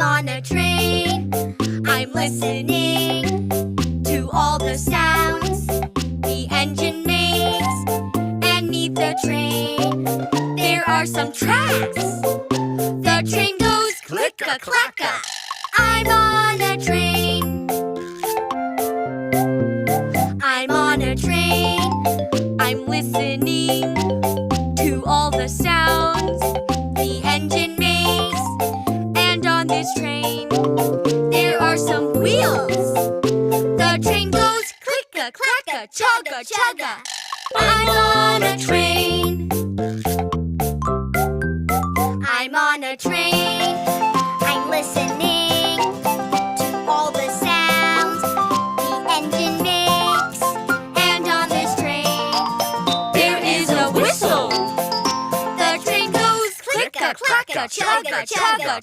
on a train. I'm listening to all the sounds the engine makes. And neath the train, there are some tracks. The train goes click-a-clack-a. I'm on a train. I'm on a train. I'm listening to all the sounds the engine makes. And on this train, there are some wheels. The train goes click-a-clack-a, chugga-chugga. I'm on a train. I'm on a train. I'm listening to all the sounds the engine makes. And on this train, there is a whistle. The train goes click-a-clack-a, chugga-chugga.